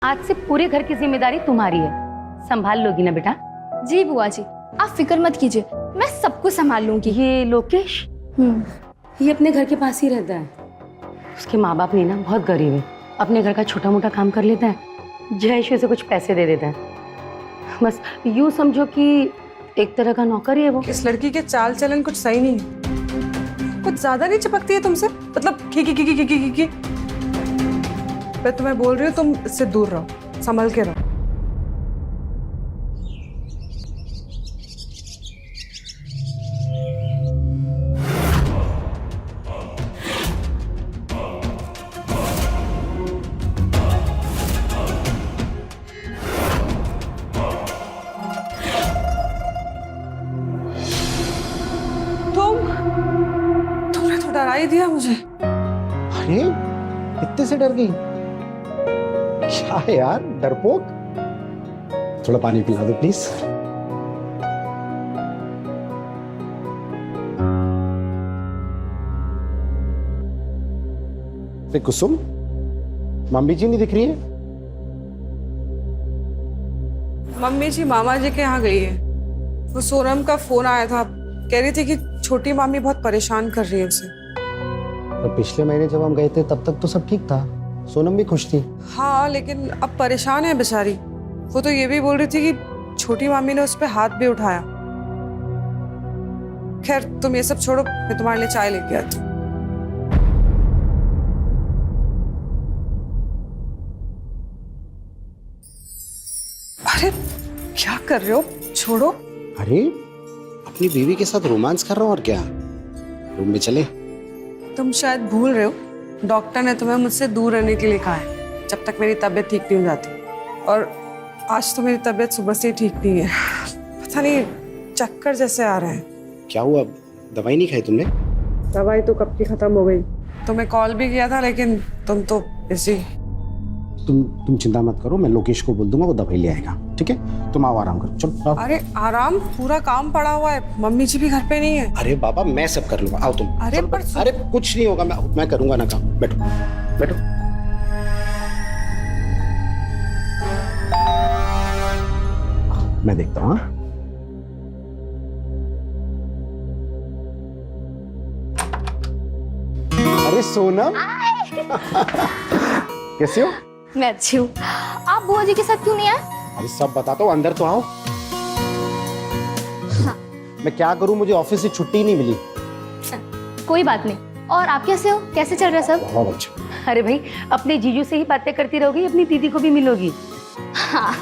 आज से पूरे घर की जिम्मेदारी तुम्हारी है, संभाल लोगी ना बेटा? जी बुआ जी, आप फिक्र मत कीजिए, मैं सब कुछ संभाल लूंगी। ये लोकेश ये अपने घर के पास ही रहता है। उसके माँ बाप नहीं ना, बहुत गरीब है, अपने घर का छोटा मोटा काम कर लेता है, जयेश उसे कुछ पैसे दे देता है। बस यूं समझो कि एक तरह का नौकर ही है वो। इस लड़की के चाल चलन कुछ सही नहीं है, कुछ ज्यादा नहीं चिपकती है तुमसे, मतलब की। मैं तुम्हें बोल रही हूँ, तुम इससे दूर रहो, संभल के रहो। तुमने तो डरा ही दिया मुझे। अरे इतने से डर गई क्या है यार, डरपोक। थोड़ा पानी पिला दो प्लीज। अरे कुसुम, मम्मी जी नहीं दिख रही है? मम्मी जी मामा जी के यहाँ गई है। वो सोनम का फोन आया था, कह रही थी कि छोटी मामी बहुत परेशान कर रही है उसे। और पिछले महीने जब हम गए थे तब तक तो सब ठीक था, सोनम भी खुश थी। हाँ, लेकिन अब परेशान है बेचारी। वो तो ये भी बोल रही थी कि छोटी मामी ने उस पर हाथ भी उठाया। खैर तुम ये सब छोड़ो, मैं तुम्हारे लिए चाय लेके आती हूँ। अरे क्या कर रहे हो, छोड़ो। अरे अपनी बीवी के साथ रोमांस कर रहा हूँ और क्या। रूम में चले? तुम शायद भूल रहे हो, डॉक्टर ने तुम्हें मुझसे दूर रहने के लिए कहा है जब तक मेरी तबीयत ठीक नहीं हो जाती। और आज तो मेरी तबीयत सुबह से ही ठीक नहीं है, पता नहीं चक्कर जैसे आ रहे हैं। क्या हुआ, दवाई नहीं खाई तुमने? दवाई तो कब की खत्म हो गई। तुम्हें कॉल भी किया था लेकिन तुम तो बिजी। तुम चिंता मत करो, मैं लोकेश को बोल दूंगा, वो दवाई ले आएगा। ठीक है, तुम आओ आराम करो, चलो आओ। अरे आराम, पूरा काम पड़ा हुआ है, मम्मी जी भी घर पे नहीं है। अरे बाबा मैं सब कर लूंगा, आओ तुम। अरे पर अरे कुछ नहीं होगा, मैं करूंगा ना काम। बैठो बैठो। मैं देखता हूँ। अरे सोनम कैसे हो? मैं अच्छी हूँ। आप बुआ जी के साथ क्यों नहीं आए? अरे सब बताता हूँ, अंदर तो आओ। हाँ। मैं क्या करूं, मुझे ऑफिस से छुट्टी नहीं मिली। कोई बात नहीं। और आप कैसे हो, कैसे चल रहा है सब? बहुत अच्छा। अरे भाई, अपने जीजू से ही बातें करती रहोगी, अपनी दीदी को भी मिलोगी। हाँ।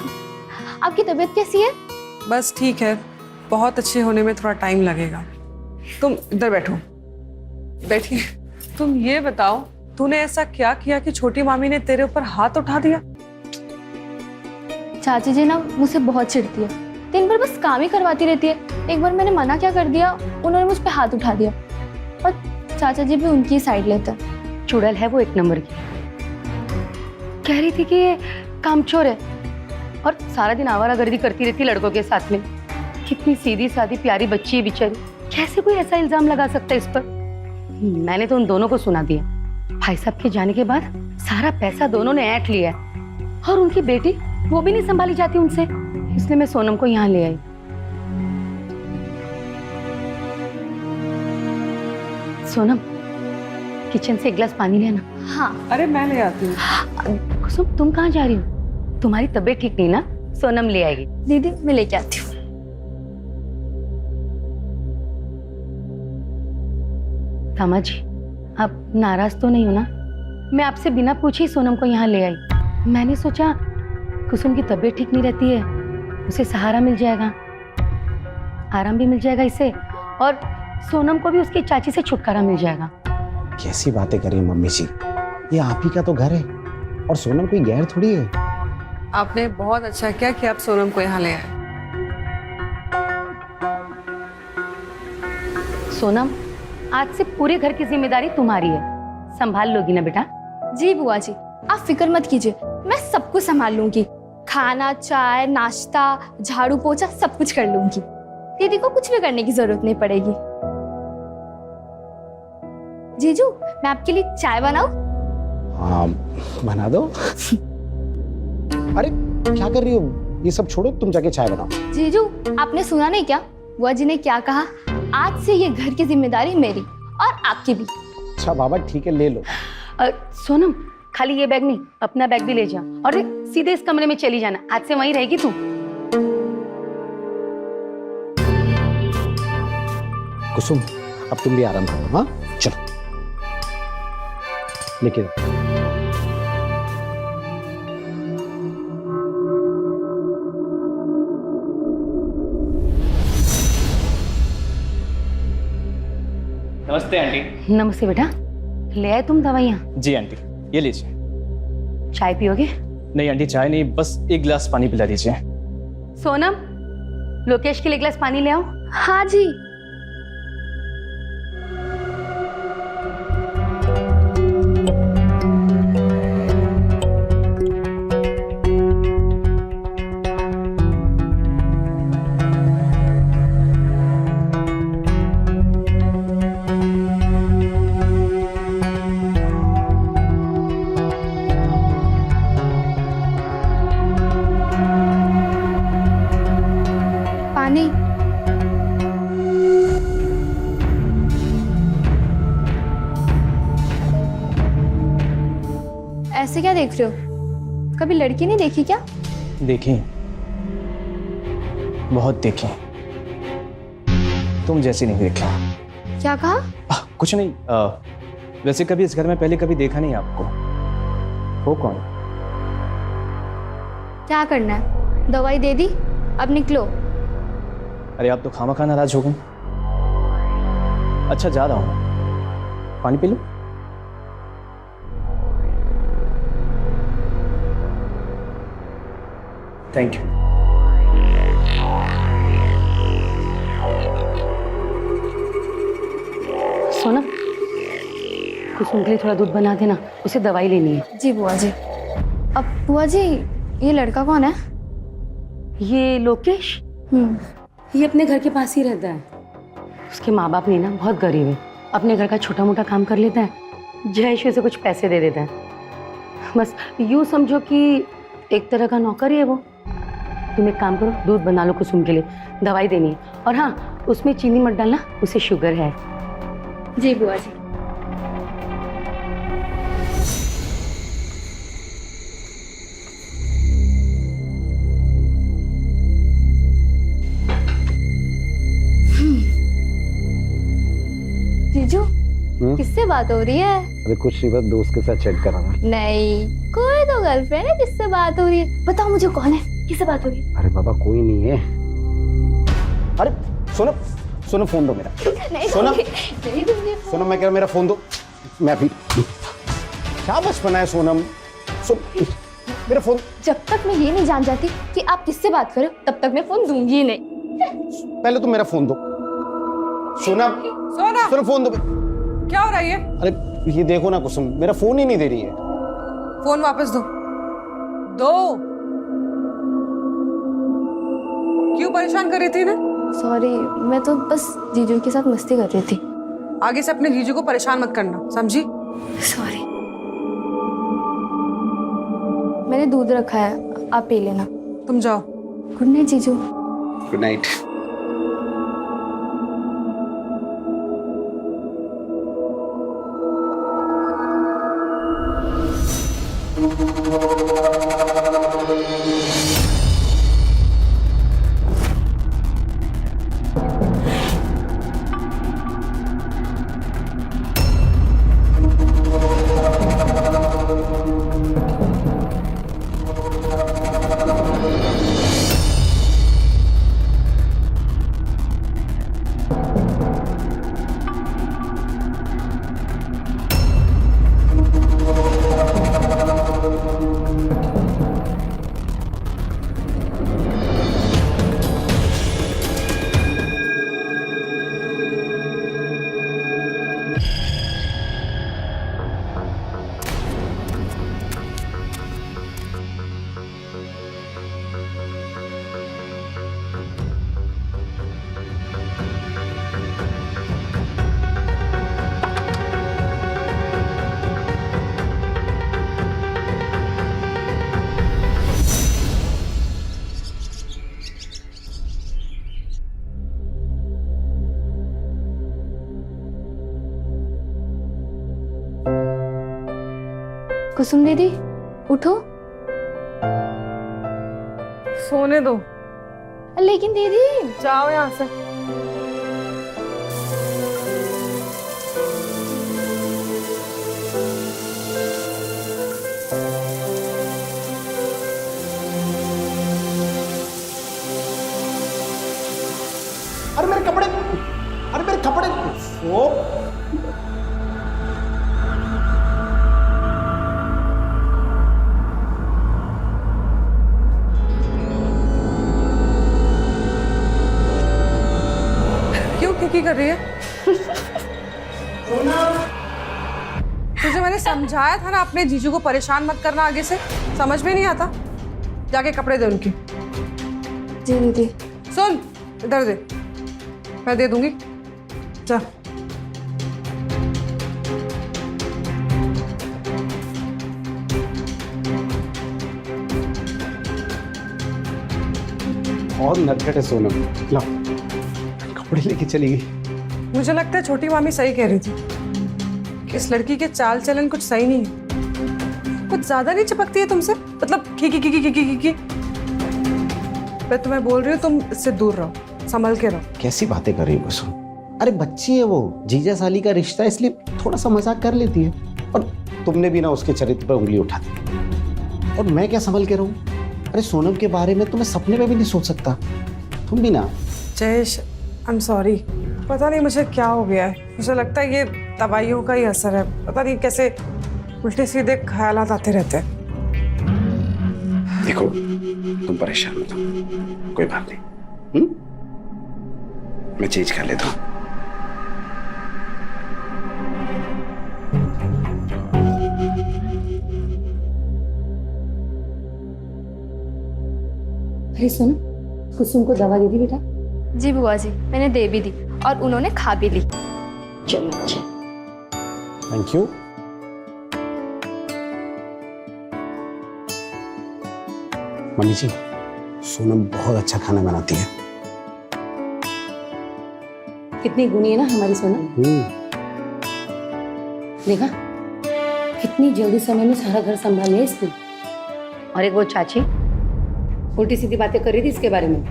आपकी तबीयत कैसी है? बस ठीक है, बहुत अच्छे होने में थोड़ा टाइम लगेगा। तुम इधर बैठो, बैठिए। तुम ये बताओ, तूने ऐसा क्या किया कि छोटी मामी ने तेरे ऊपर हाथ उठा दिया? चाची जी ना मुझसे बहुत चिढ़ती है, दिन भर बस काम ही करवाती रहती है। एक बार मैंने मना क्या कर दिया, उन्होंने मुझ पे हाथ उठा दिया। और चाचा जी भी उनकी साइड लेते हैं। चुड़ैल है वो, एक नंबर की। कह रही थी कि ये कामचोर है और सारा दिन आवारागर्दी करती रहती लड़कों के साथ में। कितनी सीधी सादी प्यारी बच्ची है बेचारी, कैसे कोई ऐसा इल्जाम लगा सकता है इस पर? मैंने तो उन दोनों को सुना दिया। भाई साहब के जाने के बाद सारा पैसा दोनों ने ऐंठ लिया है और उनकी बेटी वो भी नहीं संभाली जाती उनसे, इसलिए मैं सोनम को यहाँ ले आई। सोनम, किचन से एक गिलास पानी लेना। हाँ। अरे मैं ले आती हूँ। कुसुम, तुम कहाँ जा रही हो? तुम्हारी तबीयत ठीक नहीं ना, सोनम ले आएगी। दीदी मैं लेके आती हूँ। तामा जी, आप नाराज तो नहीं हो ना? मैं आपसे बिना पूछे ही सोनम को यहाँ ले आई। मैंने सोचा कुसुम की तबीयत ठीक नहीं रहती है, उसे सहारा मिल जाएगा, आराम भी मिल जाएगा इसे, और सोनम को भी उसकी चाची से छुटकारा मिल जाएगा। कैसी बातें कर रही हैं मम्मी जी, ये आप ही का तो घर है और सोनम कोई गैर थोड़ी है। आपने बहुत अच्छा किया कि आप सोनम को यहाँ ले आए। सोनम, आज से पूरे घर की जिम्मेदारी तुम्हारी है, संभाल लोगी ना बेटा? जी बुआ जी, आप फिक्र मत कीजिए, मैं सब कुछ संभाल लूंगी। खाना, चाय, नाश्ता, झाड़ू पोछा सब कुछ कर लूंगी। दीदी को कुछ भी करने की जरूरत नहीं पड़ेगी। जीजू, मैं आपके लिए चाय बनाऊं? हाँ बना दो। अरे क्या कर रही हो? ये सब छोड़ो, तुम जाके चाय बनाओ। जीजू, आपने सुना नहीं क्या बुआ जी ने क्या कहा? आज से ये घर की जिम्मेदारी मेरी और आपकी भी। अच्छा बाबा ठीक है, ले लो। सोनम, खाली ये बैग नहीं, अपना बैग भी ले जा और सीधे इस कमरे में चली जाना। आज से वहीं रहेगी तू। कुसुम, अब तुम भी आराम करो। हाँ चलो, लेके जाओ। नमस्ते आंटी। नमस्ते बेटा, ले आए तुम दवाइयाँ? जी आंटी, ये लीजिए। चाय पियोगे? नहीं आंटी, चाय नहीं, बस एक गिलास पानी पिला दीजिए। सोनम, लोकेश के लिए गिलास पानी ले आओ। हाँ जी। पानी। ऐसे क्या देख रहे हो? कभी लड़की नहीं देखी क्या? देखी, बहुत देखी, तुम जैसी नहीं देखी। क्या कहा? कुछ नहीं। वैसे कभी इस घर में पहले कभी देखा नहीं आपको। हो कौन? क्या करना है? दवाई दे दी, अब निकलो। अरे आप तो खामखा नाराज हो गए। अच्छा जा रहा हूँ, पानी पी लो। Thank you. सोनम, कुसुम के लिए थोड़ा दूध बना देना, उसे दवाई लेनी है। जी बुआ जी। अब बुआ जी, ये लड़का कौन है? ये लोकेश, ये अपने घर के पास ही रहता है। उसके माँ बाप नहीं ना, बहुत गरीब है। अपने घर का छोटा मोटा काम कर लेता है, जयेश उसे कुछ पैसे दे देता है। बस यूँ समझो कि एक तरह का नौकर ही है वो। तुम एक काम करो, दूध बना लो कुसुम के लिए, दवाई देनी है। और हाँ, उसमें चीनी मत डालना, उसे शुगर है। जी बुआ जी। जीजू, किससे बात हो रही है? अरे कुछ नहीं, बस दोस्त के साथ चैट कर रहा था। नहीं, कोई तो गर्लफ्रेंड है जिससे बात हो रही है। बताओ मुझे कौन है, किससे बात हो रही है? अरे बाबा कोई नहीं है। अरे सोनम, सोनम फोन दो मेरा। नहीं सोनम, दूंगी, नहीं दूंगी। सोनम मैं कह रहा मेरा फोन दो। मैं भी क्या बचपना है सोनम। मेरा फोन। जब तक मैं ये नहीं जान जाती कि आप किससे बात कर रहे हो, तब तक मैं फोन दूंगी ही नहीं। पहले तुम मेरा फोन दो। सोनम, सोना, सोनम फोन दो। क्या हो रहा है ये? अरे ये देखो ना कुसुम, मेरा फोन ही नहीं दे रही है। फोन वापस दो। दो। क्यों परेशान कर रही थी ना? सॉरी, मैं तो बस जीजू के साथ मस्ती कर रही थी। आगे से अपने जीजू को परेशान मत करना, समझी? सॉरी। मैंने दूध रखा है, आप पी लेना। तुम जाओ। गुड नाइट जीजू। Good night. कुसुम दीदी उठो। सोने दो, लेकिन दीदी जाओ यहाँ से। अरे मेरे कपड़े, अरे मेरे कपड़े। ओ क्यों की कर रही है? तुझे मैंने समझाया था ना अपने जीजू को परेशान मत करना आगे से, समझ में नहीं आता? जाके कपड़े दे उनकी। जी दीदी। सुन, इधर दे, मैं दे दूंगी, जा। और नटखट है सोनम, ला कपड़े लेके चली गई। मुझे लगता है छोटी मामी सही कह रही थी कि इस लड़की के चाल चलन कुछ सही नहीं है। कुछ ज्यादा नहीं चिपकती है तुमसे, मतलब की। मैं तुम्हें बोल रही हूँ, तुम इससे दूर रहो, संभल के रहो। कैसी बातें कर रही हो कुसुम? अरे बच्ची है वो, जीजा साली का रिश्ता, इसलिए थोड़ा सा मजाक कर लेती है। और तुमने भी ना उसके चरित्र पर उंगली उठा दी। और मैं क्या संभल के रहूं? अरे सोनम के बारे में तो मैं सपने में भी नहीं सोच सकता। तुम भी ना। जयेश, आई एम सॉरी, पता नहीं मुझे क्या हो गया है। मुझे लगता है ये दवाइयों का ही असर है। पता नहीं कैसे उल्टे सीधे ख्यालात आते रहते हैं। देखो तुम परेशान मत हो, कोई बात नहीं। मैं चेंज कर लेता हूँ। अरे सुनो, कुसुम को दवा दे दी बेटा? जी बुआ जी, मैंने दे भी दी और उन्होंने खा भी ली। चलो अच्छा। Thank you. मम्मी जी, सोनम बहुत अच्छा खाना बनाती है। कितनी गुणी है ना हमारी सोनम। देखा कितनी जल्दी समय में सारा घर संभाल लिया इसने। और एक वो चाची उल्टी सीधी बातें कर रही थी इसके बारे में,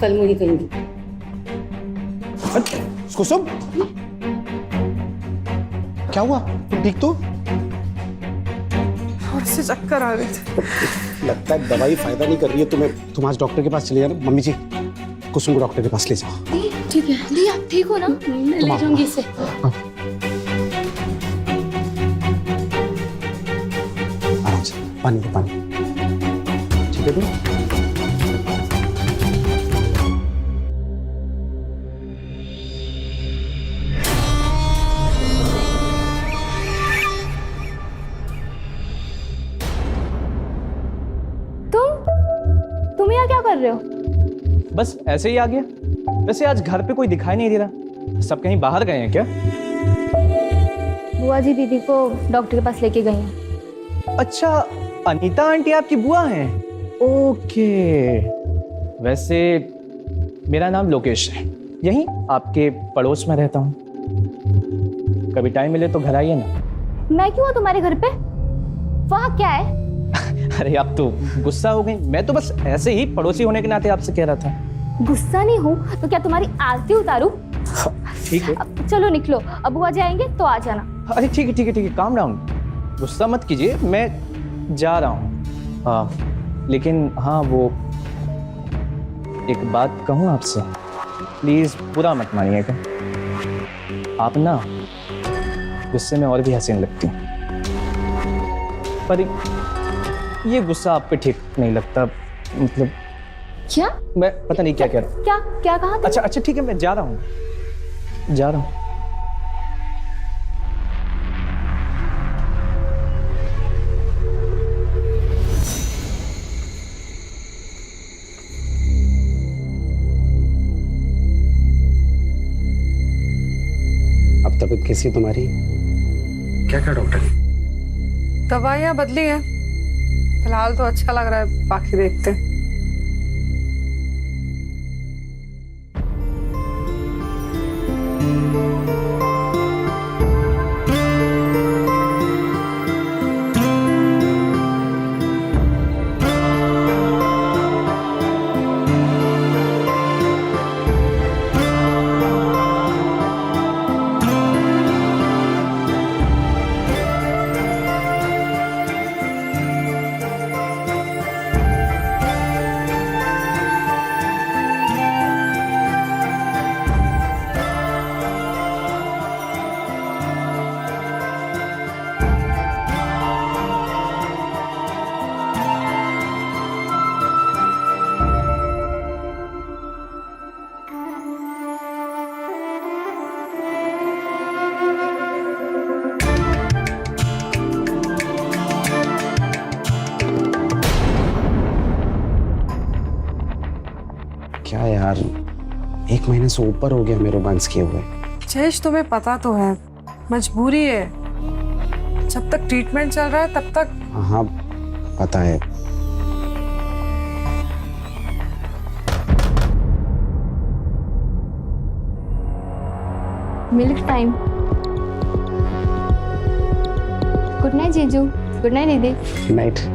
कल मुझे कहेंगी। कुसुम, क्या हुआ? तुम ठीक तो? और से चक्कर आ रहे थे। लगता है दवाई फायदा नहीं कर रही है तुम्हें। तुम आज डॉक्टर के पास चले जाना। मम्मी जी, कुसुम को डॉक्टर के पास ले जाओ। ठीक है दी आप ठीक हो ना? मैं ले जाऊंगी इसे। आराम से, पानी दो, पानी। ठीक है तुम? तुम यहाँ क्या कर रहे हो? बस ऐसे ही आ गया। वैसे आज घर पे कोई दिखाई नहीं दे रहा, सब कहीं बाहर गए हैं क्या? बुआ जी दीदी को डॉक्टर के पास लेके गई हैं। अच्छा, अनीता आंटी आपकी बुआ हैं? ओके। वैसे मेरा नाम लोकेश है, यहीं आपके पड़ोस में रहता हूँ। कभी टाइम मिले तो घर आइए ना। मैं क्यों हूँ तुम्हारे घर पे? वहाँ क्या है? अरे आप तो गुस्सा हो गई। मैं तो बस ऐसे ही पड़ोसी होने के नाते आपसे कह रहा था। गुस्सा नहीं हूँ तो क्या तुम्हारी आरती उतारूं? ठीक है। अब चलो निकलो, अब बुआ जी आएंगे तो आ जाना। अरे ठीक है ठीक है ठीक है, काम डाउन, गुस्सा मत कीजिए, मैं जा रहा हूँ। लेकिन हाँ, वो एक बात कहूँ आपसे, प्लीज बुरा मत मानिएगा। आप ना गुस्से में और भी हसीन लगती हैं, पर ये गुस्सा आप पे ठीक नहीं लगता। मतलब क्या? मैं पता नहीं क्या कह रहा हूँ। क्या क्या कहा तुमने? अच्छा अच्छा ठीक है, मैं जा रहा हूँ, जा रहा हूँ। अब तबीयत कैसी है तुम्हारी? क्या कहा डॉक्टर ने? दवाइयाँ बदली हैं, फिलहाल तो अच्छा लग रहा है, बाकी देखते हैं। क्या यार, 1 महीने से ऊपर हो गया हमें रोमांस किए हुए। जयेश तुम्हें पता तो है, मजबूरी है। जब तक ट्रीटमेंट चल रहा है तब तक। हाँ पता है। Milk time. गुड नाइट जीजू। गुड नाइट दीदी। नाइट।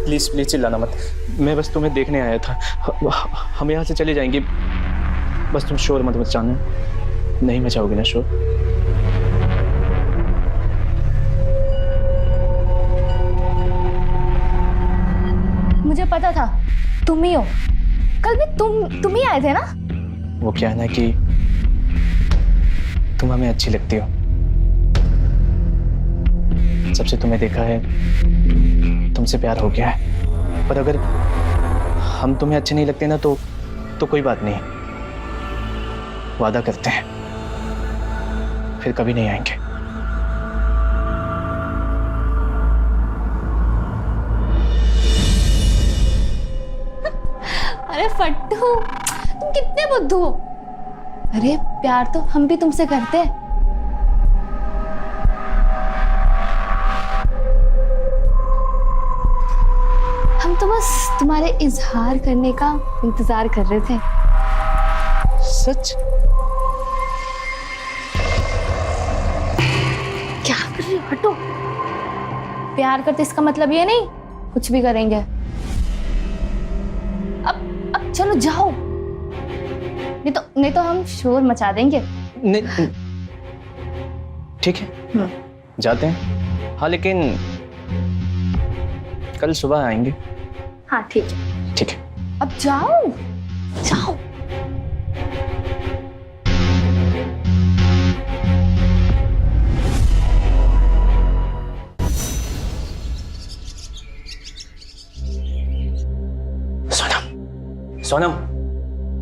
प्लीज प्लीज चिल्लाना मत, मैं बस तुम्हें देखने आया था। हम यहाँ से चले जाएंगे, बस तुम शोर मत मचाना। नहीं मचाओगे ना शोर? मुझे पता था तुम ही हो। कल भी तुम ही आए थे ना? वो क्या है ना कि तुम हमें अच्छी लगती हो। जब से तुम्हें देखा है तुमसे प्यार हो गया है। पर अगर हम तुम्हें अच्छे नहीं लगते ना तो कोई बात नहीं, वादा करते हैं फिर कभी नहीं आएंगे। अरे फट्टू, तुम कितने बुद्धू हो। अरे प्यार तो हम भी तुमसे करते हैं। हम तो बस तुम्हारे इजहार करने का इंतजार कर रहे थे। सच? क्या कर रही हो? हटो। प्यार करते इसका मतलब ये नहीं कुछ भी करेंगे। अब चलो जाओ, नहीं तो हम शोर मचा देंगे। नहीं, ठीक है जाते हैं। हाँ लेकिन कल सुबह आएंगे। हाँ ठीक है। ठीक है। अब जाओ जाओ। सोनम,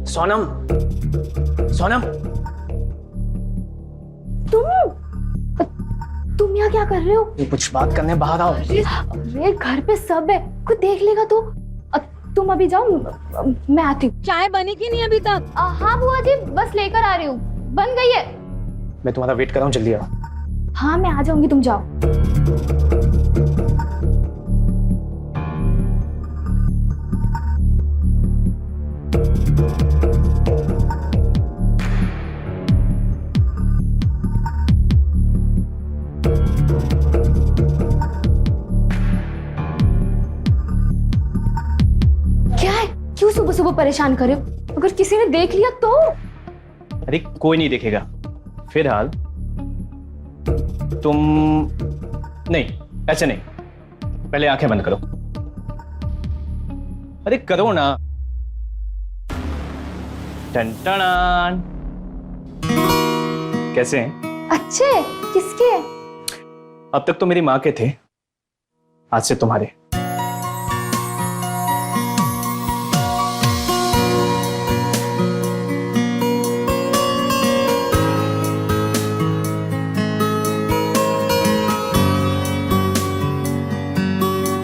सोनम, सोनम, तुम यहाँ क्या कर रहे हो? ये कुछ बात करने बाहर आओ। अरे घर पे सब है, कोई देख लेगा तो। तुम अभी जाओ, मैं आती हूँ। चाय बनी कि नहीं अभी तक? हाँ बुआ जी, बस लेकर आ रही हूँ। बन गई है। मैं तुम्हारा वेट कर रहा हूँ, जल्दी आओ। हाँ मैं आ जाऊंगी, तुम जाओ। क्या है? क्यों सुबह सुबह परेशान करे हो? अगर किसी ने देख लिया तो? अरे कोई नहीं देखेगा। फिलहाल तुम नहीं, ऐसे नहीं, पहले आंखें बंद करो। अरे करो ना। टन टन। कैसे हैं? अच्छे। किसके? अब तक तो मेरी माँ के थे, आज से तुम्हारे।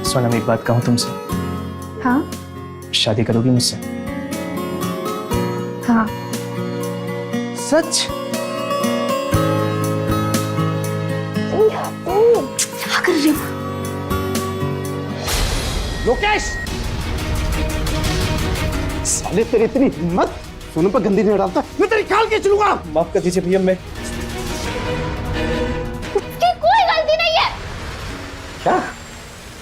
सोनम एक बात कहूं तुमसे? हाँ शादी करोगी मुझसे? हाँ। सच? क्या कर रही हो? लोकेश, साले तेरी इतनी हिम्मत, सोनम पर गंदी नहीं डालता, मैं तेरी खाल के चलूंगा। माफ कर दीजिए भैया, मैं उसकी कोई गलती नहीं है। क्या?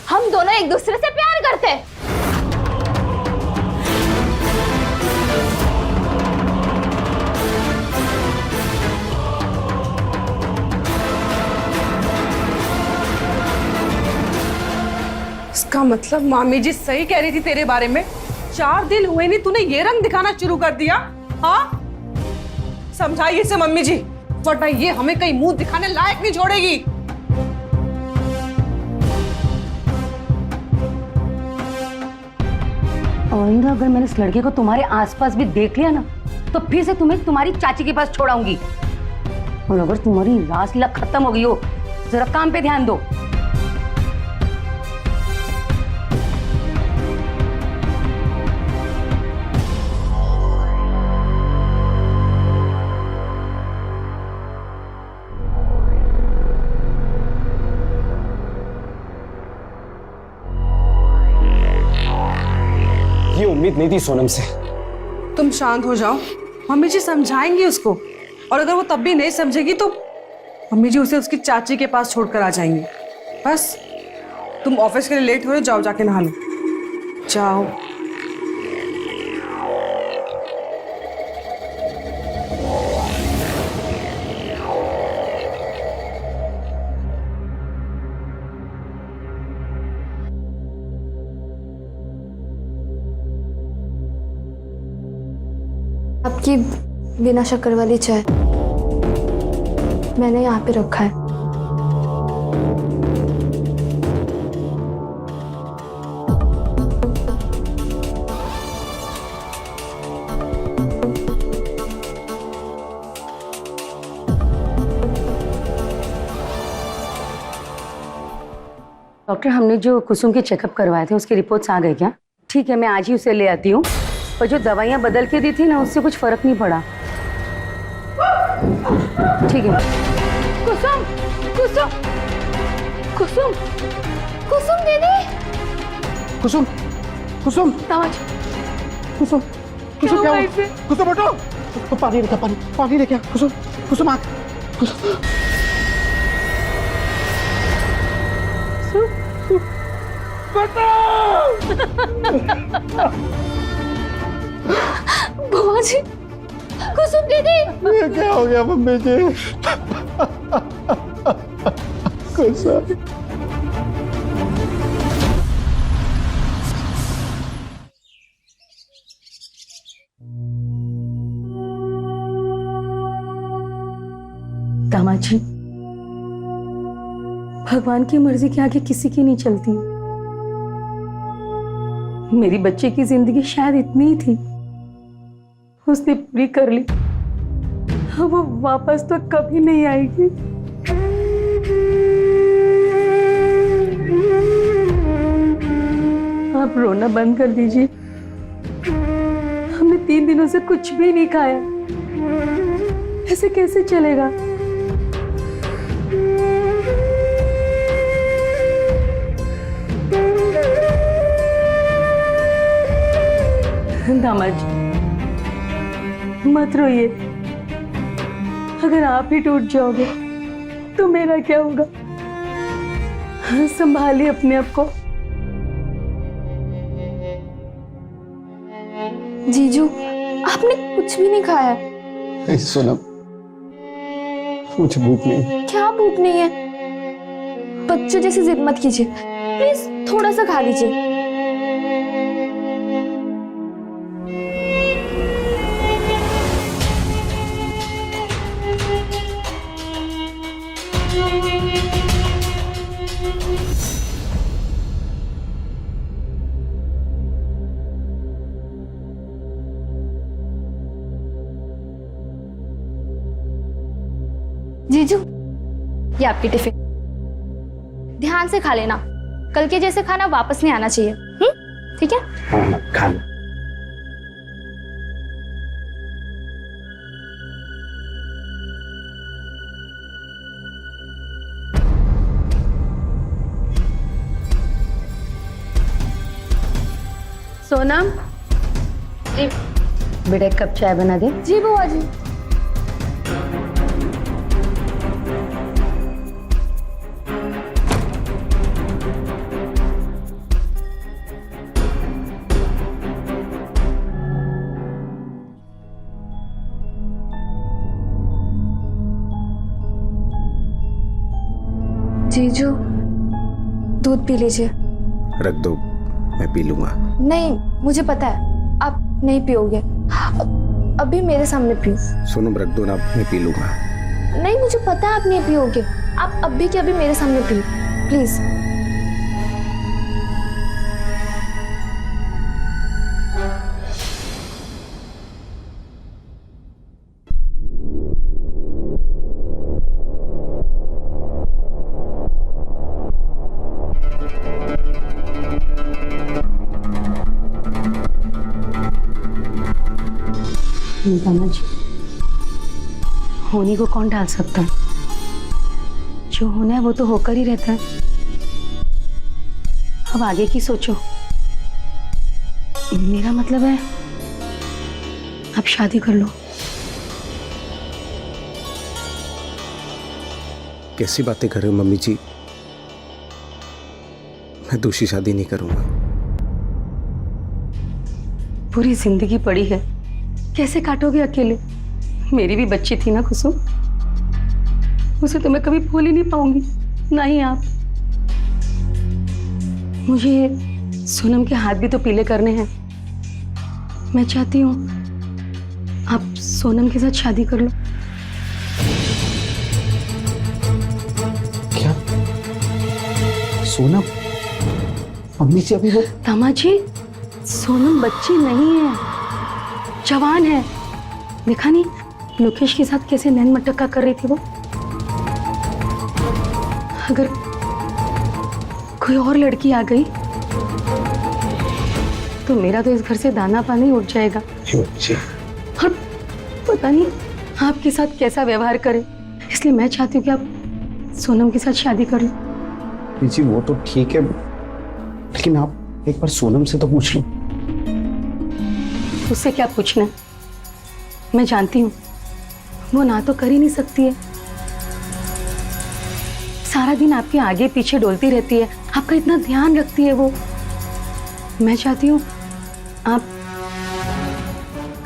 हम दोनों एक दूसरे से प्यार करते हैं। इसका मतलब मामी जी सही कह रही थी तेरे बारे में। 4 दिन हुए नहीं, तूने ये रंग दिखाना शुरू कर दिया। हाँ समझाइए इसे मम्मी जी, वरना ये हमें कहीं मुंह दिखाने लायक नहीं छोड़ेगी। और इंद्र, अगर मैंने इस लड़के को तुम्हारे आसपास भी देख लिया ना, तो फिर से तुम्हें तुम्हारी चाची के पास छोड़ाऊंगी। और अगर तुम्हारी रासलीला खत्म हो गई हो, जरा काम पे ध्यान दो। ये उम्मीद नहीं थी सोनम से। तुम शांत हो जाओ, मम्मी जी समझाएंगी उसको, और अगर वो तब भी नहीं समझेगी तो मम्मी जी उसे उसकी चाची के पास छोड़कर आ जाएंगी। बस तुम ऑफिस के लिए लेट हो रहे हो, जाओ जाके नहा लो, जाओ। आपकी बिना शक्कर वाली चाय मैंने यहाँ पे रखा है। डॉक्टर, हमने जो कुसुम के चेकअप करवाए थे उसकी रिपोर्ट्स आ गई क्या? ठीक है, मैं आज ही उसे ले आती हूँ। और जो दवाइयाँ बदल के दी थी ना, उससे कुछ फर्क नहीं पड़ा। ठीक है। कुसुम, कुसुम, कुसुम, कुसुम दीदी, कुसुम, कुसुम, दामाद, कुसुम, कुसुम क्या हुआ? कुसुम उठो, तो पानी लेके, पानी लेके आ। कुसुम, कुसुम आ, कुसुम। बुआ जी, कुसुम दीदी। ये क्या हो गया मम्मी जी? कुसुम, दामाद जी, भगवान की मर्जी के आगे किसी की नहीं चलती। मेरी बच्चे की जिंदगी शायद इतनी ही थी, उसने पूरी कर ली। अब वो वापस तो कभी नहीं आएगी। आप रोना बंद कर दीजिए। हमने 3 दिनों से कुछ भी नहीं खाया, ऐसे कैसे चलेगा? दामाद जी, मत रोइए। अगर आप ही टूट जाओगे तो मेरा क्या होगा? संभालिए अपने आप को। जीजू, आपने कुछ भी नहीं खाया है। सोनम, मुझे भूख नहीं। क्या भूख नहीं है? बच्चों जैसी जिद मत कीजिए, प्लीज थोड़ा सा खा लीजिए। जीजू, ये आपकी टिफिन, ध्यान से खा लेना। कल के जैसे खाना वापस नहीं आना चाहिए। ठीक है? हाँ, खा लो। सोनम जी, बेटा एक कप चाय बना दे। जी बुआ जी। जीजू, दूध पी लीजिए। रख दो, मैं पी लूंगा। नहीं, मुझे पता है आप नहीं पियोगे। अभी मेरे सामने पियो। सोनम रख दो ना, मैं पी लूंगा। नहीं, मुझे पता है आप नहीं पियोगे। आप अभी के अभी मेरे सामने पियो प्लीज। समझ, होने को कौन डाल सकता है? जो होना है वो तो होकर ही रहता है। अब आगे की सोचो। मेरा मतलब है अब शादी कर लो। कैसी बातें कर रहे हो मम्मी जी? मैं दूसरी शादी नहीं करूंगा। पूरी जिंदगी पड़ी है, कैसे काटोगे अकेले? मेरी भी बच्ची थी ना कुसुम, उसे तो मैं कभी भूल ही नहीं पाऊंगी, ना ही आप। मुझे सोनम के हाथ भी तो पीले करने हैं। मैं चाहती हूँ आप सोनम के साथ शादी कर लो। क्या? सोनम? मम्मी जी अभी वो दामाजी, सोनम बच्ची नहीं है, जवान है। देखा नहीं लोकेश के साथ कैसे नैन मटक्का कर रही थी वो? अगर कोई और लड़की आ गई तो मेरा तो इस घर से दाना पानी उठ जाएगा। और पता नहीं आपके साथ कैसा व्यवहार करे, इसलिए मैं चाहती हूँ कि आप सोनम के साथ शादी कर लो। जी वो तो ठीक है, लेकिन आप एक बार सोनम से तो पूछ लो। उससे क्या पूछना है? मैं जानती हूँ वो ना तो कर ही नहीं सकती है। सारा दिन आपके आगे पीछे डोलती रहती है, आपका इतना ध्यान रखती है वो। मैं चाहती हूँ आप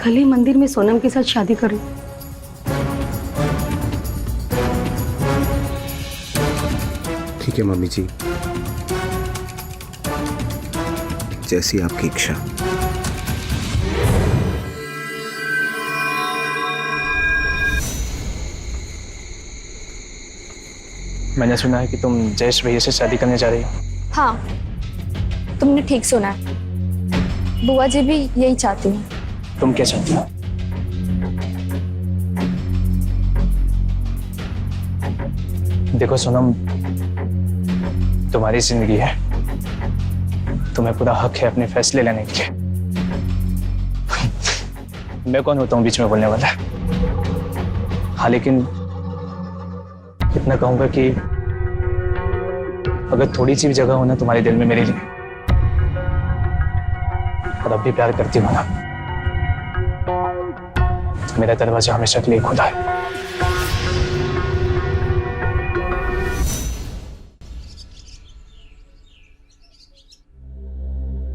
कल ही मंदिर में सोनम के साथ शादी कर लो। ठीक है मम्मी जी, जैसी आपकी इच्छा। मैंने सुना है कि तुम जयेश भैया से शादी करने जा रही हो। हाँ, तुमने ठीक सुना है। बुआ जी भी यही चाहती हैं। तुम क्या चाहती हो? देखो सोनम, तुम्हारी जिंदगी है, तुम्हें पूरा हक है अपने फैसले लेने के लिए। मैं कौन होता हूँ बीच में बोलने वाला? हाँ, लेकिन इतना कहूंगा कि अगर थोड़ी सी भी जगह हो ना तुम्हारे दिल में मेरे लिए, और अब भी प्यार करती हो ना, तो मेरा दरवाजा हमेशा के लिए खुला है।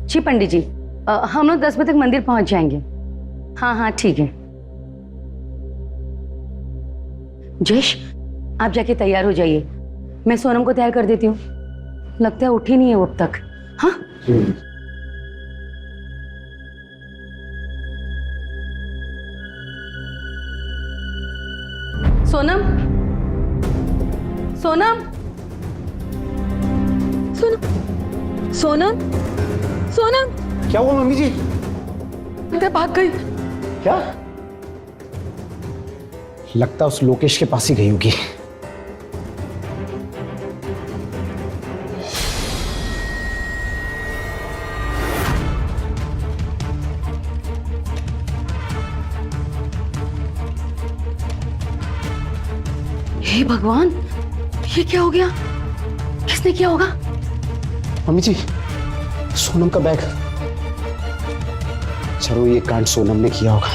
जी पंडित जी, हम लोग 10 बजे तक मंदिर पहुंच जाएंगे। हाँ हाँ ठीक है। जयेश, आप जाके तैयार हो जाइए, मैं सोनम को तैयार कर देती हूँ। लगता है उठी नहीं है वो अब तक। हाँ सोनम, सोनम, सोनम, सोनम, सोनम। क्या हुआ मम्मी जी? भाग गई। क्या? लगता उस लोकेश के पास ही गई होगी। हे भगवान, ये क्या हो गया? किसने किया होगा? मम्मी जी, सोनम का बैग। चलो ये कांड सोनम ने किया होगा,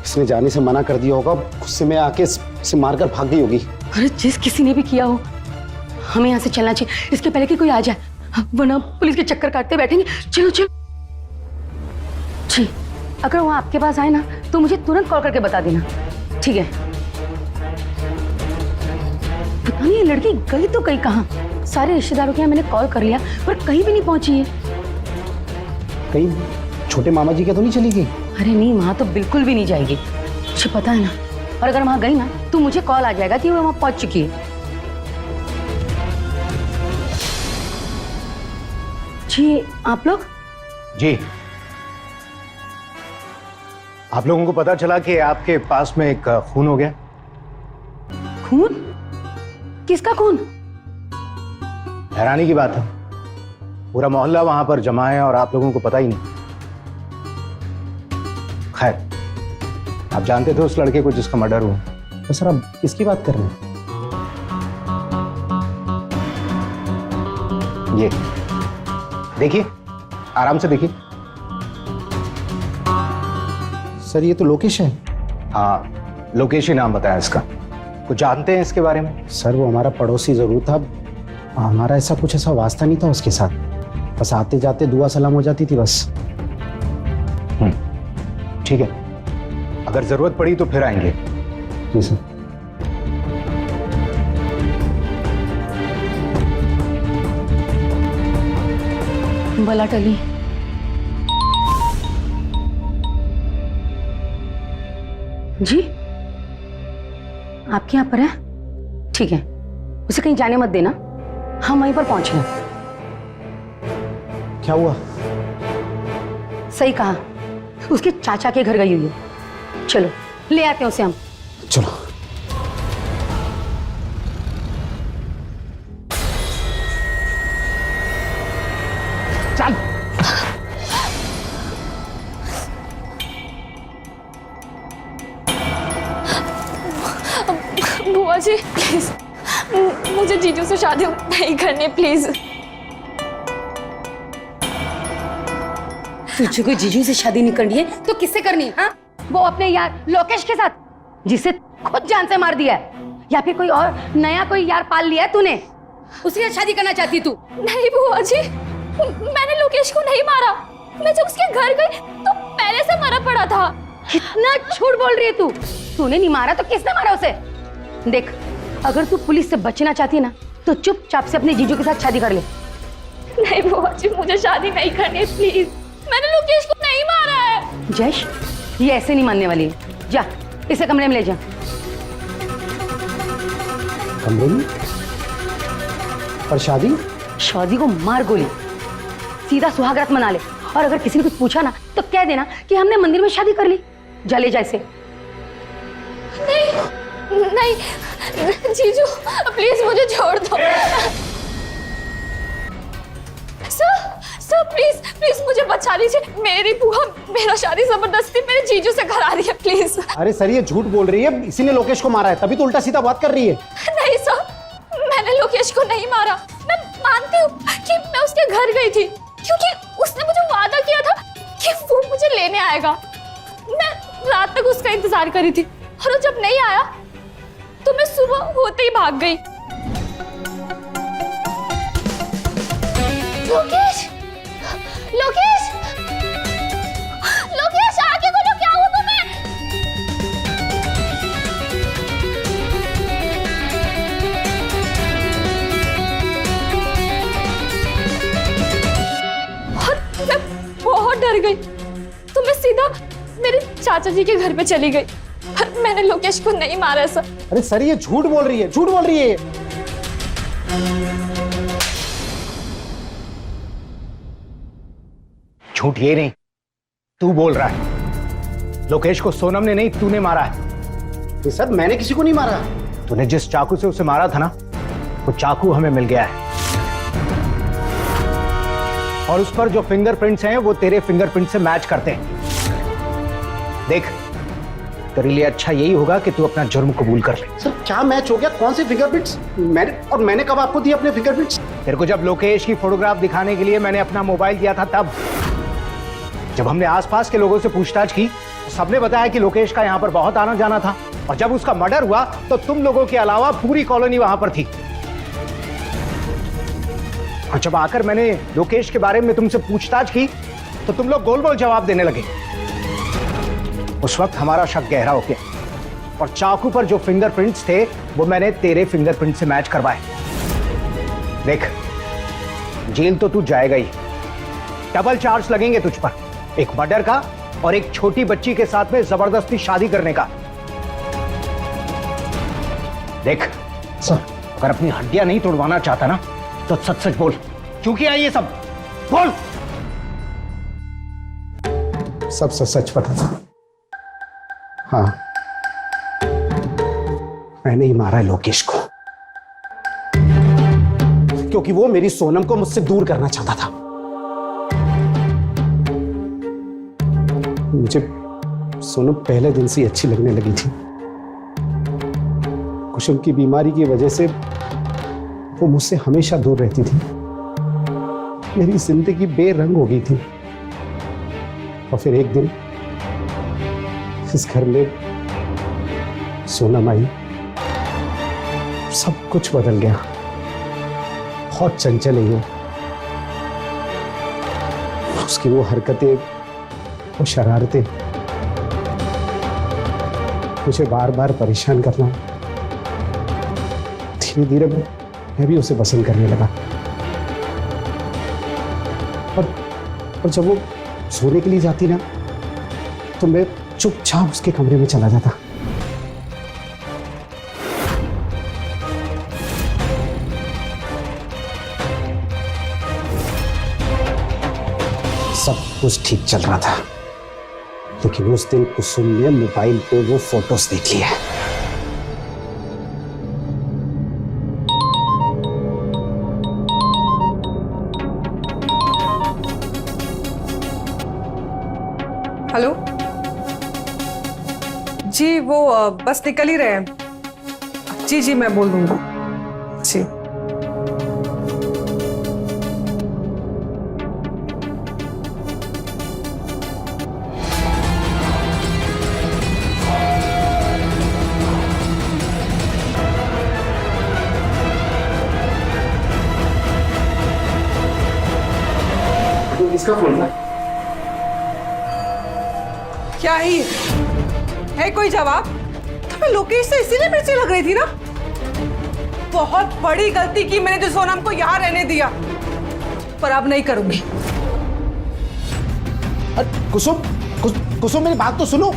इसने जाने से मना कर दिया होगा, गुस्से में आके इसे मारकर भाग गई होगी। अरे जिस किसी ने भी किया हो, हमें यहाँ से चलना चाहिए इसके पहले कि कोई आ जाए, वरना पुलिस के चक्कर काटते बैठेंगे। चलो चलो जी, अगर वो आपके पास आए ना तो मुझे तुरंत कॉल करके बता देना, ठीक है? पता नहीं ये लड़की गई तो गई कहाँ। सारे रिश्तेदारों के यहाँ मैंने कॉल कर लिया पर कहीं भी नहीं पहुंची है। कहीं छोटे मामा जी क्या तो नहीं चली गई? अरे नहीं, वहां तो बिल्कुल भी नहीं जाएगी, मुझे पता है ना। और अगर वहां गई ना तो मुझे कॉल आ जाएगा कि वो वहां पहुंच चुकी है। जी आप लोग? जी, आप लोगों को पता चला कि आपके पास में एक खून हो गया। खून? किसका खून? हैरानी की बात है, पूरा मोहल्ला वहां पर जमा है और आप लोगों को पता ही नहीं। खैर, आप जानते थे उस लड़के को जिसका मर्डर हुआ। तो सर अब किसकी बात कर रहे हैं? ये देखिए, आराम से देखिए। सर ये तो लोकेश है। हाँ, लोकेश ही नाम बताया इसका। कुछ जानते हैं इसके बारे में? सर वो हमारा पड़ोसी जरूर था, हमारा ऐसा कुछ ऐसा वास्ता नहीं था उसके साथ। बस आते जाते दुआ सलाम हो जाती थी बस। ठीक है, अगर जरूरत पड़ी तो फिर आएंगे। जी सर। बला टली। जी आपके यहाँ पर है? ठीक है, उसे कहीं जाने मत देना, हम वहीं पर पहुंच गए। क्या हुआ? सही कहा, उसके चाचा के घर गई हुई है। चलो ले आते हैं उसे हम। चलो। चल। बुआ जी प्लीज, मुझे जीजू से शादी नहीं करनी प्लीज। तुझे कोई जीजू से शादी नहीं करनी है तो किससे करनी है? हाँ, वो अपने यार लोकेश के साथ, जिसे खुद जान से मार दिया है, या फिर कोई और नया कोई यार पाल लिया है तूने, उसके साथ शादी करना चाहती तू? नहीं बुआ जी, मैंने लोकेश को नहीं मारा। मैं जब उसके घर गई तो पहले से मरा पड़ा था। कितना झूठ बोल रही है तू? तूने नहीं मारा तो किसने मारा उसे? देख, अगर तू पुलिस से बचना चाहती है ना तो चुपचाप से अपने जीजू के साथ शादी कर ले। नहीं बुआ जी, मुझे शादी नहीं करनी है प्लीज। मैंने लोकेश को नहीं मारा है। जश, ये ऐसे नहीं मानने वाली है। जा इसे कमरे में ले जा। कमरे में? और शादी? शादी को मार गोली, सीधा सुहागरात मना ले। और अगर किसी ने कुछ पूछा ना तो कह देना कि हमने मंदिर में शादी कर ली। जा ले जा इसे। नहीं नहीं जीजू प्लीज मुझे छोड़ दो। सर प्लीज प्लीज मुझे बचा लीजिए। मेरी बुआ मेरा शादी जबरदस्ती मेरे जीजू से करा रही है प्लीज। अरे सर ये झूठ बोल रही है, इसी ने लोकेश को मारा है, तभी तो उल्टा सीधा बात कर रही है। नहीं सर, मैंने लोकेश को नहीं मारा। मैं मानती हूँ कि मैं उसके घर गई थी क्योंकि उसने मुझे वादा किया था कि वो मुझे लेने आएगा। मैं रात तक उसका इंतजार करी थी और वो जब नहीं आया तो मैं सुबह होते ही भाग गई। लोकेश, लोकेश, लोकेश आके बोलो क्या हुआ तुम्हें? और मैं बहुत डर गई तो मैं सीधा मेरे चाचा जी के घर पे चली गई। पर मैंने लोकेश को नहीं मारा सर। अरे सर ये झूठ बोल रही है, झूठ बोल रही है। झूठ ये नहीं, तू बोल रहा है। लोकेश को सोनम ने नहीं, तूने मारा है। सर मैंने किसी को नहीं मारा। तूने जिस चाकू से उसे मारा था ना, वो चाकू हमें मिल गया है और उस पर जो फिंगरप्रिंट्स हैं वो तेरे फिंगरप्रिंट से मैच करते हैं। देख, तेरे लिए अच्छा यही होगा कि तू अपना जुर्म कबूल कर ले। सर क्या मैच हो गया? कौन से फिंगरप्रिंट्स? मैंने कब आपको दिए अपने फिंगरप्रिंट्स? तेरे को जब लोकेश की फोटोग्राफ दिखाने के लिए मैंने अपना मोबाइल दिया था, तब जब हमने आसपास के लोगों से पूछताछ की तो सबने बताया कि लोकेश का यहाँ पर बहुत आना जाना था। और जब उसका मर्डर हुआ तो तुम लोगों के अलावा पूरी कॉलोनी वहां पर थी। और जब आकर मैंने लोकेश के बारे में तुमसे पूछताछ की तो तुम लोग गोल गोल जवाब देने लगे। उस वक्त हमारा शक गहरा हो गया और चाकू पर जो फिंगरप्रिंट्स थे वो मैंने तेरे फिंगरप्रिंट से मैच करवाए। देख, जेल तो तू जाएगा ही, डबल चार्ज लगेंगे तुझ पर, एक मर्डर का और एक छोटी बच्ची के साथ में जबरदस्ती शादी करने का। देख सर, अगर अपनी हड्डियां नहीं तोड़वाना चाहता ना तो सच सच बोल, क्यों किया ये सब? बोल। सब सच पता था। हाँ, मैंने ही मारा है लोकेश को, क्योंकि वो मेरी सोनम को मुझसे दूर करना चाहता था। मुझे सोनम पहले दिन से ही अच्छी लगने लगी थी। कुसुम की बीमारी की वजह से वो मुझसे हमेशा दूर रहती थी। मेरी जिंदगी बेरंग हो गई थी। और फिर एक दिन इस घर में सोनम आई, सब कुछ बदल गया। बहुत चंचल है वो, उसकी वो हरकतें, वो शरारतें मुझे बार बार परेशान करना। धीरे धीरे मैं भी उसे पसंद करने लगा। और जब वो सोने के लिए जाती ना तो मैं चुपचाप उसके कमरे में चला जाता। सब कुछ ठीक चल रहा था, लेकिन उस दिन कुसुम ने मोबाइल पे वो फोटोज देख लिए। हेलो जी, वो बस निकल ही रहे हैं। जी जी, मैं बोल दूंगा जी। किसका फोन था? क्या ही है कोई जवाब? तुम्हें लोकेश से इसीलिए मिर्ची लग रही थी ना? बहुत बड़ी गलती की मैंने जो सोनम को यहाँ रहने दिया, पर अब नहीं करूंगी। अरे कुसुम, कुसुम मेरी बात तो सुनो।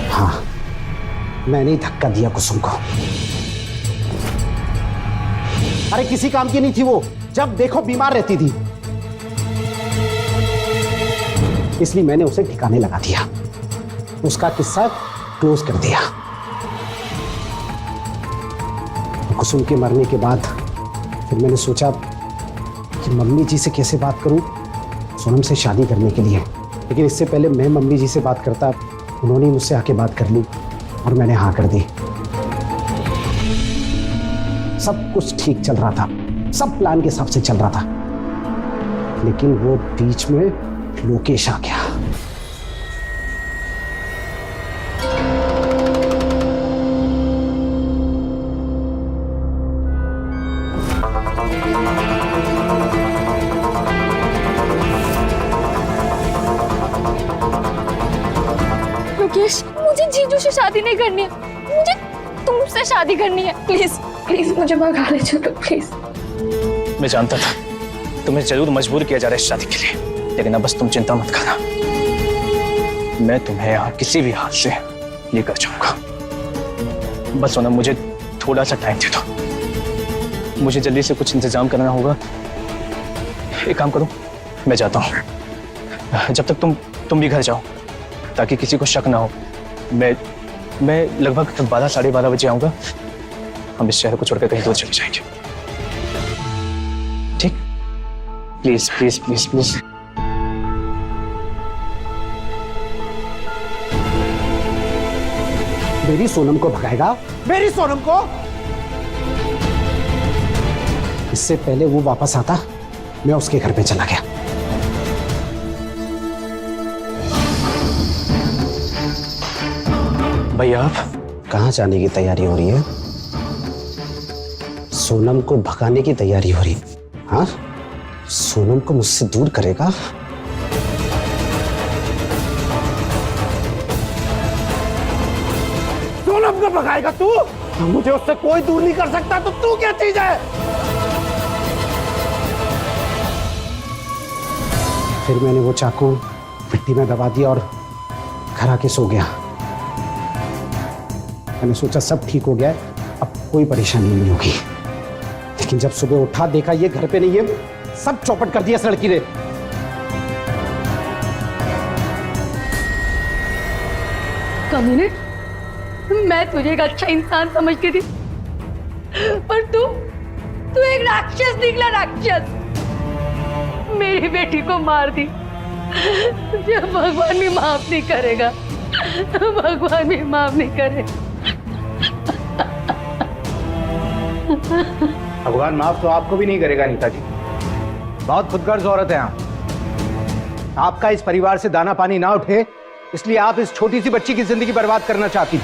हाँ, मैंने ही धक्का दिया कुसुम को। अरे किसी काम की नहीं थी वो, जब देखो बीमार रहती थी, इसलिए मैंने उसे ठिकाने लगा दिया, उसका किस्सा क्लोज कर दिया। कुसुम के मरने के बाद फिर मैंने सोचा कि मम्मी जी से कैसे बात करूं सोनम से शादी करने के लिए, लेकिन इससे पहले मैं मम्मी जी से बात करता, उन्होंने मुझसे आके बात कर ली और मैंने हाँ कर दी। सब कुछ ठीक चल रहा था, सब प्लान के हिसाब से चल रहा था, लेकिन वो बीच में लोकेश आ गया। लोकेश, मुझे जीजू से शादी नहीं करनी है, मुझे तुमसे शादी करनी है। प्लीज प्लीज मुझे भगा ले चलो, प्लीज। मैं जानता था तुम्हें जरूर मजबूर किया जा रहा है इस शादी के लिए, लेकिन अब बस तुम चिंता मत करना, मैं तुम्हें यहाँ किसी भी हाल से लेकर जाऊंगा। बस सोनम, मुझे थोड़ा सा टाइम दे दो, मुझे जल्दी से कुछ इंतजाम करना होगा। एक काम करो, मैं जाता हूँ, जब तक तुम भी घर जाओ, ताकि किसी को शक ना हो। मैं लगभग 12 साढ़े 12 बजे आऊंगा। हम इस शहर को छोड़कर कहीं दूर चले जाएंगे, ठीक? Please please please please. मेरी सोनम को भगाएगा? मेरी सोनम को? इससे पहले वो वापस आता, मैं उसके घर पे चला गया। भैया, आप कहाँ जाने की तैयारी हो रही है? सोनम को भगाने की तैयारी हो रही है? हाँ, सोनम को मुझसे दूर करेगा? भगाएगा तू? मुझे उससे कोई दूर नहीं कर सकता, तो तू क्या चीज है? फिर मैंने वो चाकू मिट्टी में दबा दिया और घर आके सो गया। मैंने सोचा सब ठीक हो गया है, अब कोई परेशानी नहीं होगी। लेकिन जब सुबह उठा देखा ये घर पे नहीं है, सब चौपट कर दिया इस लड़की ने। कमीने, मैं तुझे एक अच्छा इंसान समझती थी, पर तू एक राक्षस निकला, राक्षस। मेरी बेटी को मार दी। तुझे भगवान भी माफ नहीं करेगा, भगवान भी माफ नहीं करेगा। भगवान माफ तो आपको भी नहीं करेगा नीता जी। बहुत खुदगर्ज औरत है आप। आपका इस परिवार से दाना पानी ना उठे, इसलिए आप इस छोटी सी बच्ची की जिंदगी बर्बाद करना चाहती थी।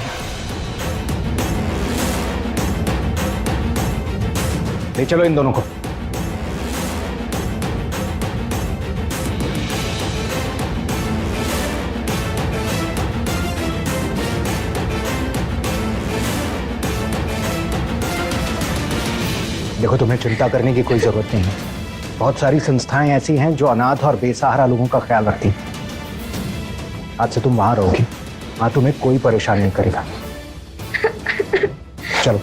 ले चलो इन दोनों को। देखो, तुम्हें चिंता करने की कोई जरूरत नहीं है। बहुत सारी संस्थाएं ऐसी हैं जो अनाथ और बेसहारा लोगों का ख्याल रखती हैं। आज से तुम वहां रहोगी, वहां तुम्हें कोई परेशानी नहीं करेगा। चलो।